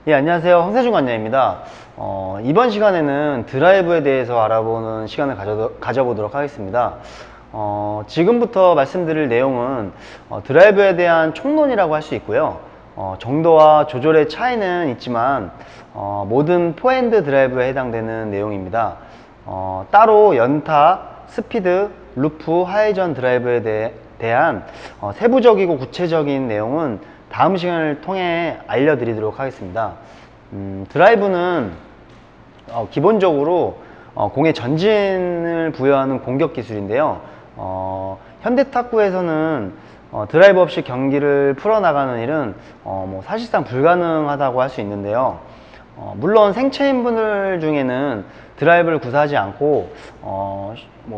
예, 안녕하세요. 황세준 관장입니다. 이번 시간에는 드라이브에 대해서 알아보는 시간을 가져보도록 하겠습니다. 지금부터 말씀드릴 내용은 드라이브에 대한 총론이라고 할 수 있고요. 정도와 조절의 차이는 있지만 모든 포핸드 드라이브에 해당되는 내용입니다. 따로 연타, 스피드, 루프, 하회전 드라이브에 대한 세부적이고 구체적인 내용은 다음 시간을 통해 알려드리도록 하겠습니다. 드라이브는 기본적으로 공에 전진을 부여하는 공격 기술인데요. 현대 탁구에서는 드라이브 없이 경기를 풀어나가는 일은 사실상 불가능하다고 할 수 있는데요. 물론 생체인 분들 중에는 드라이브를 구사하지 않고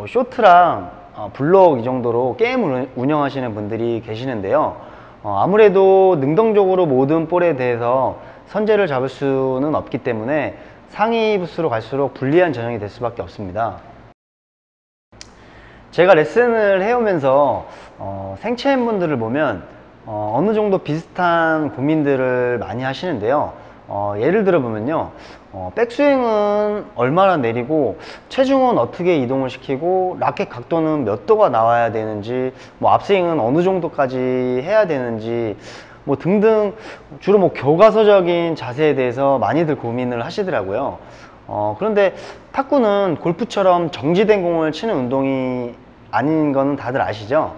쇼트랑 블록 이 정도로 게임을 운영하시는 분들이 계시는데요. 아무래도 능동적으로 모든 볼에 대해서 선제를 잡을 수는 없기 때문에 상위 부스로 갈수록 불리한 전형이 될 수밖에 없습니다. 제가 레슨을 해오면서 생체인 분들을 보면 어느 정도 비슷한 고민들을 많이 하시는데요. 예를 들어 보면요, 백스윙은 얼마나 내리고 체중은 어떻게 이동을 시키고 라켓 각도는 몇 도가 나와야 되는지, 앞스윙은 어느 정도까지 해야 되는지 등등, 주로 교과서적인 자세에 대해서 많이들 고민을 하시더라고요. 그런데 탁구는 골프처럼 정지된 공을 치는 운동이 아닌 건 다들 아시죠?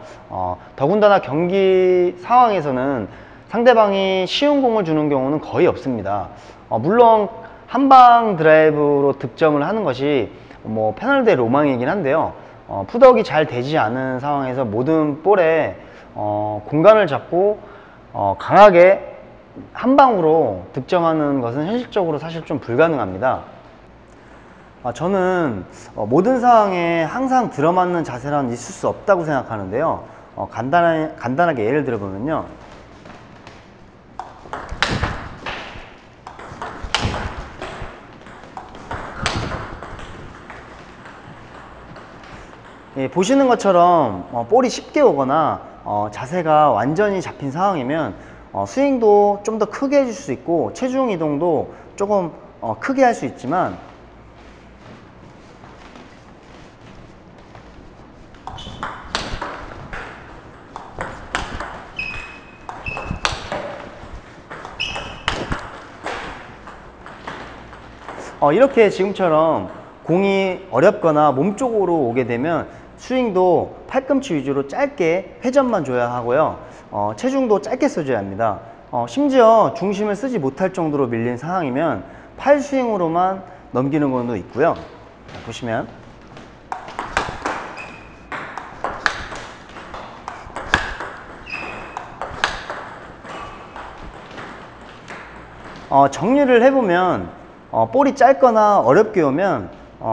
더군다나 경기 상황에서는 상대방이 쉬운 공을 주는 경우는 거의 없습니다. 물론 한방 드라이브로 득점을 하는 것이 패널대의 로망이긴 한데요. 풋워크가 잘 되지 않은 상황에서 모든 볼에 공간을 잡고 강하게 한 방으로 득점하는 것은 현실적으로 사실 좀 불가능합니다. 저는 모든 상황에 항상 들어맞는 자세란 있을 수 없다고 생각하는데요. 간단하게 예를 들어보면요, 보시는 것처럼 볼이 쉽게 오거나 자세가 완전히 잡힌 상황이면 스윙도 좀 더 크게 해줄 수 있고 체중 이동도 조금 크게 할 수 있지만, 이렇게 지금처럼 공이 어렵거나 몸쪽으로 오게 되면 스윙도 팔꿈치 위주로 짧게 회전만 줘야 하고요. 체중도 짧게 써줘야 합니다. 심지어 중심을 쓰지 못할 정도로 밀린 상황이면 팔 스윙으로만 넘기는 경우도 있고요. 보시면 정리를 해보면 볼이 짧거나 어렵게 오면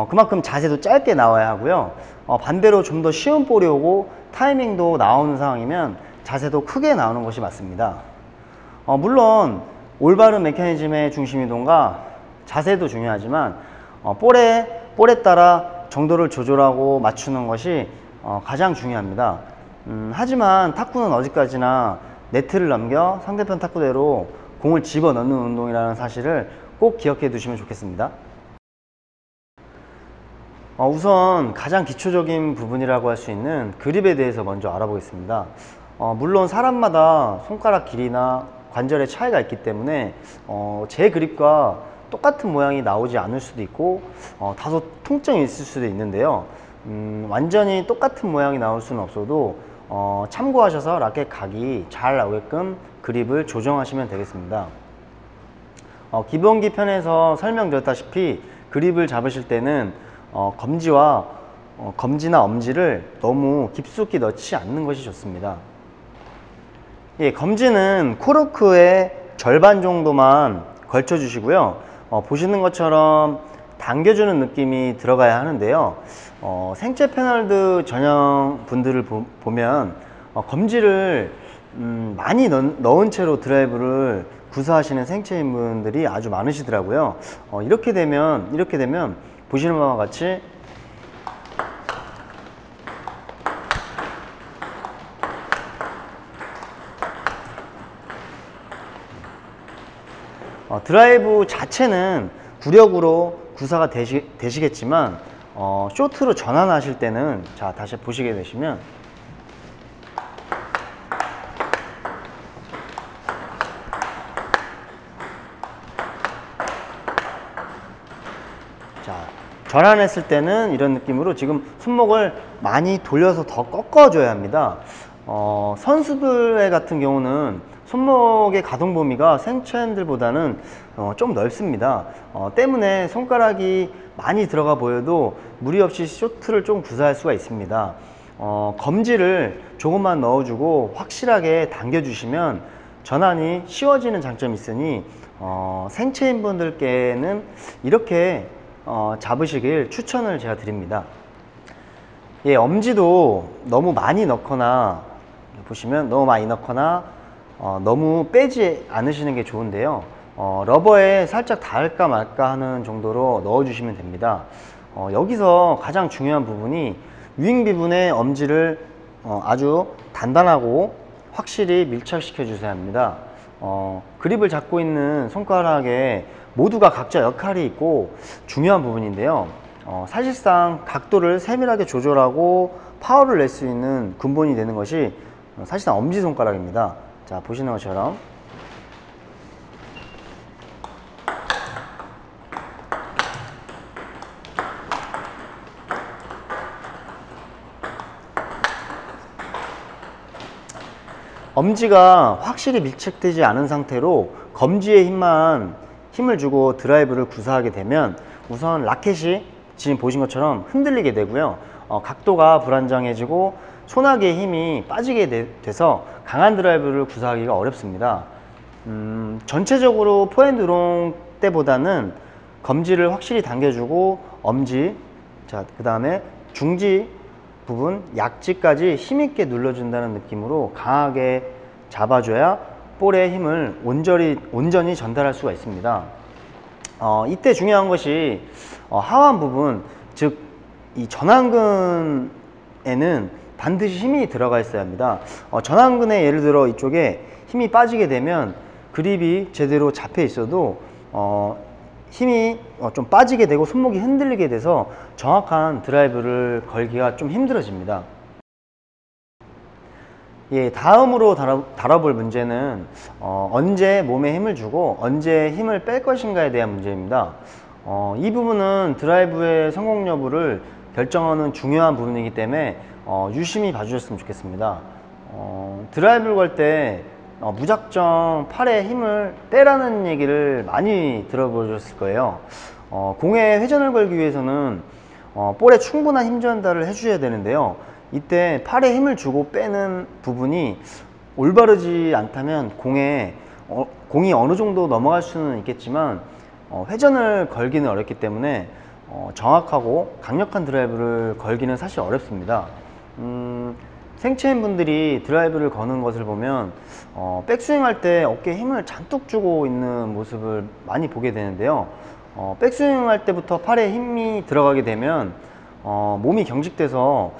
그만큼 자세도 짧게 나와야 하고요. 반대로 좀 더 쉬운 볼이 오고 타이밍도 나오는 상황이면 자세도 크게 나오는 것이 맞습니다. 물론 올바른 메커니즘의 중심 이동과 자세도 중요하지만 볼에 따라 정도를 조절하고 맞추는 것이 가장 중요합니다. 하지만 탁구는 어디까지나 네트를 넘겨 상대편 탁구대로 공을 집어넣는 운동이라는 사실을 꼭 기억해 두시면 좋겠습니다. 우선 가장 기초적인 부분이라고 할 수 있는 그립에 대해서 먼저 알아보겠습니다. 물론 사람마다 손가락 길이나 관절의 차이가 있기 때문에 제 그립과 똑같은 모양이 나오지 않을 수도 있고 다소 통증이 있을 수도 있는데요. 완전히 똑같은 모양이 나올 수는 없어도 참고하셔서 라켓 각이 잘 나오게끔 그립을 조정하시면 되겠습니다. 기본기 편에서 설명드렸다시피 그립을 잡으실 때는 검지나 엄지를 너무 깊숙이 넣지 않는 것이 좋습니다. 검지는 코르크의 절반 정도만 걸쳐 주시고요. 보시는 것처럼 당겨주는 느낌이 들어가야 하는데요. 생체 패널드 전형 분들을 보면 검지를 많이 넣은 채로 드라이브를 구사하시는 생체인 분들이 아주 많으시더라고요. 이렇게 되면 보시는 바와 같이 드라이브 자체는 구력으로 구사가 되시겠지만 쇼트로 전환하실 때는, 자, 다시 보시게 되시면 자, 전환했을 때는 이런 느낌으로 지금 손목을 많이 돌려서 더 꺾어줘야 합니다. 선수들 같은 경우는 손목의 가동 범위가 생체인들보다는 좀 넓습니다. 때문에 손가락이 많이 들어가 보여도 무리 없이 쇼트를 좀 구사할 수가 있습니다. 검지를 조금만 넣어주고 확실하게 당겨주시면 전환이 쉬워지는 장점이 있으니 생체인 분들께는 이렇게 잡으시길 추천을 제가 드립니다. 예, 엄지도 너무 많이 넣거나, 보시면 너무 많이 넣거나 너무 빼지 않으시는 게 좋은데요. 러버에 살짝 닿을까 말까 하는 정도로 넣어 주시면 됩니다. 여기서 가장 중요한 부분이 윙 부분에 엄지를 아주 단단하고 확실히 밀착시켜 주셔야 합니다. 그립을 잡고 있는 손가락에 모두가 각자 역할이 있고 중요한 부분인데요. 사실상 각도를 세밀하게 조절하고 파워를 낼 수 있는 근본이 되는 것이 사실상 엄지손가락입니다. 자, 보시는 것처럼 엄지가 확실히 밀착되지 않은 상태로 검지에 힘을 주고 드라이브를 구사하게 되면 우선 라켓이 지금 보신 것처럼 흔들리게 되고요. 각도가 불안정해지고 손아귀에 힘이 빠지게 돼서 강한 드라이브를 구사하기가 어렵습니다. 전체적으로 포핸드롱 때보다는 검지를 확실히 당겨주고 엄지, 자, 그 다음에 중지 부분, 약지까지 힘있게 눌러준다는 느낌으로 강하게 잡아줘야 볼의 힘을 온전히 전달할 수가 있습니다. 이때 중요한 것이 하완 부분, 즉 이 전완근에는 반드시 힘이 들어가 있어야 합니다. 전완근에 예를 들어 이쪽에 힘이 빠지게 되면 그립이 제대로 잡혀 있어도 힘이 좀 빠지게 되고 손목이 흔들리게 돼서 정확한 드라이브를 걸기가 좀 힘들어집니다. 예, 다음으로 다뤄볼 문제는 언제 몸에 힘을 주고 언제 힘을 뺄 것인가에 대한 문제입니다. 이 부분은 드라이브의 성공 여부를 결정하는 중요한 부분이기 때문에 유심히 봐주셨으면 좋겠습니다. 드라이브를 걸 때 무작정 팔에 힘을 빼라는 얘기를 많이 들어보셨을 거예요. 공에 회전을 걸기 위해서는 볼에 충분한 힘 전달을 해주셔야 되는데요. 이때 팔에 힘을 주고 빼는 부분이 올바르지 않다면 공이 어느 정도 넘어갈 수는 있겠지만 회전을 걸기는 어렵기 때문에 정확하고 강력한 드라이브를 걸기는 사실 어렵습니다. 생체인 분들이 드라이브를 거는 것을 보면 백스윙 할 때 어깨에 힘을 잔뜩 주고 있는 모습을 많이 보게 되는데요. 백스윙 할 때부터 팔에 힘이 들어가게 되면 몸이 경직돼서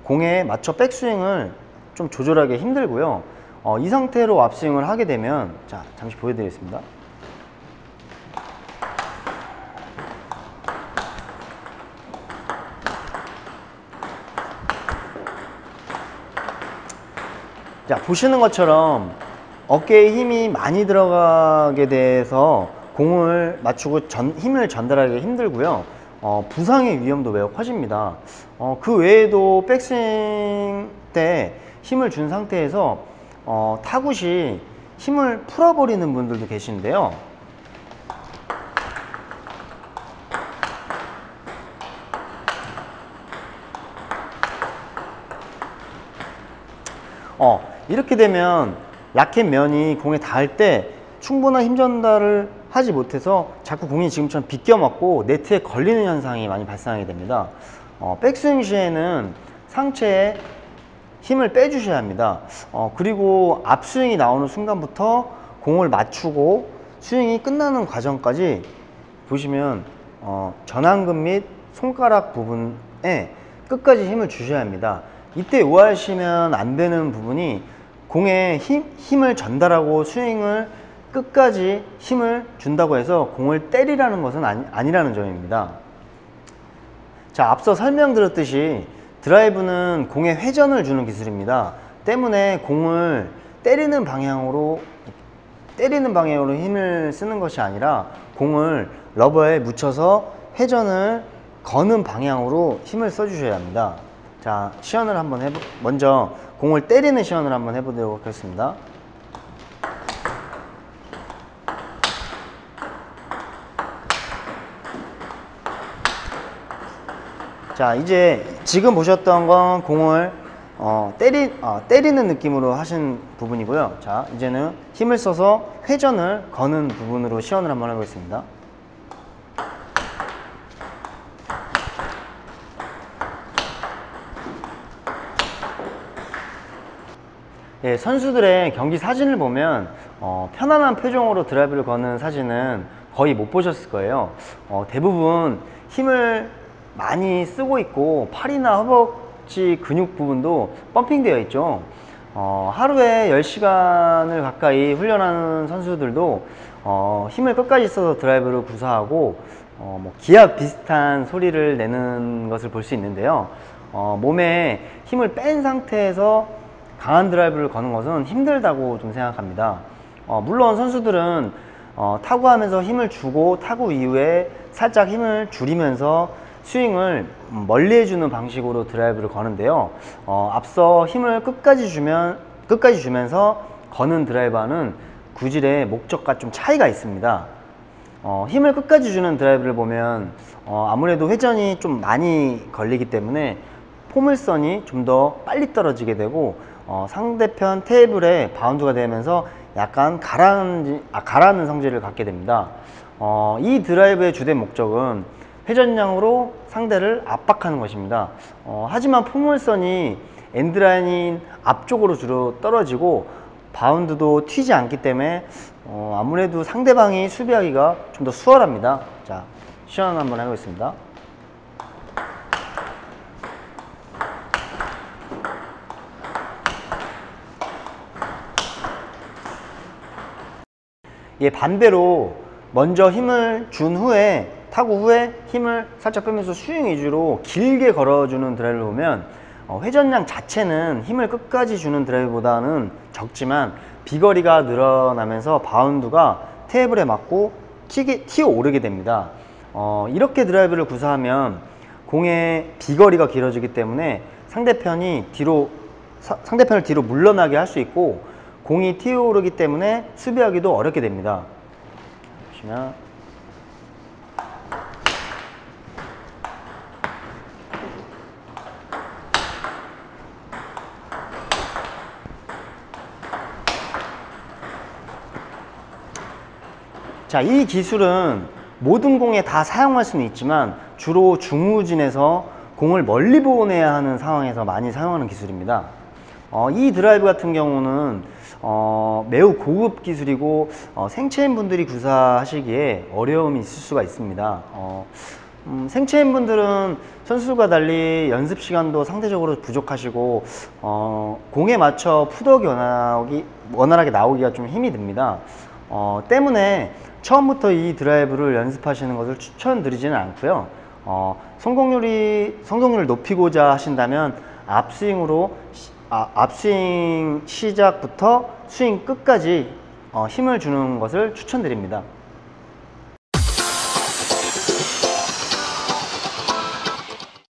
공에 맞춰 백스윙을 좀 조절하기 힘들고요. 이 상태로 앞스윙을 하게 되면, 자, 잠시 보여드리겠습니다. 자, 보시는 것처럼 어깨에 힘이 많이 들어가게 돼서 공을 맞추고 힘을 전달하기 힘들고요. 부상의 위험도 매우 커집니다. 그 외에도 백스윙 때 힘을 준 상태에서 타굿이 힘을 풀어버리는 분들도 계신데요. 이렇게 되면 라켓 면이 공에 닿을 때 충분한 힘 전달을 하지 못해서 자꾸 공이 지금처럼 비껴맞고 네트에 걸리는 현상이 많이 발생하게 됩니다. 백스윙 시에는 상체에 힘을 빼주셔야 합니다. 그리고 앞스윙이 나오는 순간부터 공을 맞추고 스윙이 끝나는 과정까지 보시면 전완근 및 손가락 부분에 끝까지 힘을 주셔야 합니다. 이때 오하시면 안 되는 부분이 공에 힘을 전달하고 스윙을 끝까지 힘을 준다고 해서 공을 때리라는 것은 아니라는 점입니다. 자, 앞서 설명드렸듯이 드라이브는 공에 회전을 주는 기술입니다. 때문에 공을 때리는 방향으로 힘을 쓰는 것이 아니라 공을 러버에 묻혀서 회전을 거는 방향으로 힘을 써 주셔야 합니다. 자, 시연을 한번 먼저 공을 때리는 시연을 한번 해보도록 하겠습니다. 자, 이제 지금 보셨던 건 공을 때리는 느낌으로 하신 부분이고요. 자, 이제는 힘을 써서 회전을 거는 부분으로 시연을 한번 해보겠습니다. 예, 선수들의 경기 사진을 보면 편안한 표정으로 드라이브를 거는 사진은 거의 못 보셨을 거예요. 대부분 힘을 많이 쓰고 있고 팔이나 허벅지 근육 부분도 펌핑되어 있죠. 하루에 10시간을 가까이 훈련하는 선수들도 힘을 끝까지 써서 드라이브를 구사하고 뭐 기압 비슷한 소리를 내는 것을 볼 수 있는데요. 몸에 힘을 뺀 상태에서 강한 드라이브를 거는 것은 힘들다고 좀 생각합니다. 물론 선수들은 타구하면서 힘을 주고 타구 이후에 살짝 힘을 줄이면서 스윙을 멀리 해주는 방식으로 드라이브를 거는데요. 앞서 힘을 끝까지 주면서 거는 드라이버는 구질의 목적과 좀 차이가 있습니다. 힘을 끝까지 주는 드라이브를 보면 아무래도 회전이 좀 많이 걸리기 때문에 포물선이 좀 더 빨리 떨어지게 되고 상대편 테이블에 바운드가 되면서 약간 가라앉는 성질을 갖게 됩니다. 이 드라이브의 주된 목적은 회전량으로 상대를 압박하는 것입니다. 하지만 포물선이 엔드라인 앞쪽으로 주로 떨어지고 바운드도 튀지 않기 때문에 아무래도 상대방이 수비하기가 좀 더 수월합니다. 자, 시연 한번 해보겠습니다. 예, 반대로 먼저 힘을 준 후에 타구 후에 힘을 살짝 빼면서 스윙 위주로 길게 걸어주는 드라이브를 보면 회전량 자체는 힘을 끝까지 주는 드라이브보다는 적지만 비거리가 늘어나면서 바운드가 테이블에 맞고 튀어 오르게 됩니다. 이렇게 드라이브를 구사하면 공의 비거리가 길어지기 때문에 상대편을 뒤로 물러나게 할 수 있고 공이 튀어오르기 때문에 수비하기도 어렵게 됩니다. 보시면 자, 이 기술은 모든 공에 다 사용할 수는 있지만 주로 중후진에서 공을 멀리 보내야 하는 상황에서 많이 사용하는 기술입니다. 이 드라이브 같은 경우는 매우 고급 기술이고 생체인 분들이 구사하시기에 어려움이 있을 수가 있습니다. 생체인 분들은 선수들과 달리 연습 시간도 상대적으로 부족하시고 공에 맞춰 푸덕이 원활하게 나오기가 좀 힘이 듭니다. 때문에 처음부터 이 드라이브를 연습하시는 것을 추천드리지는 않고요. 성공률을 높이고자 하신다면 앞스윙 시작부터 스윙 끝까지 힘을 주는 것을 추천드립니다.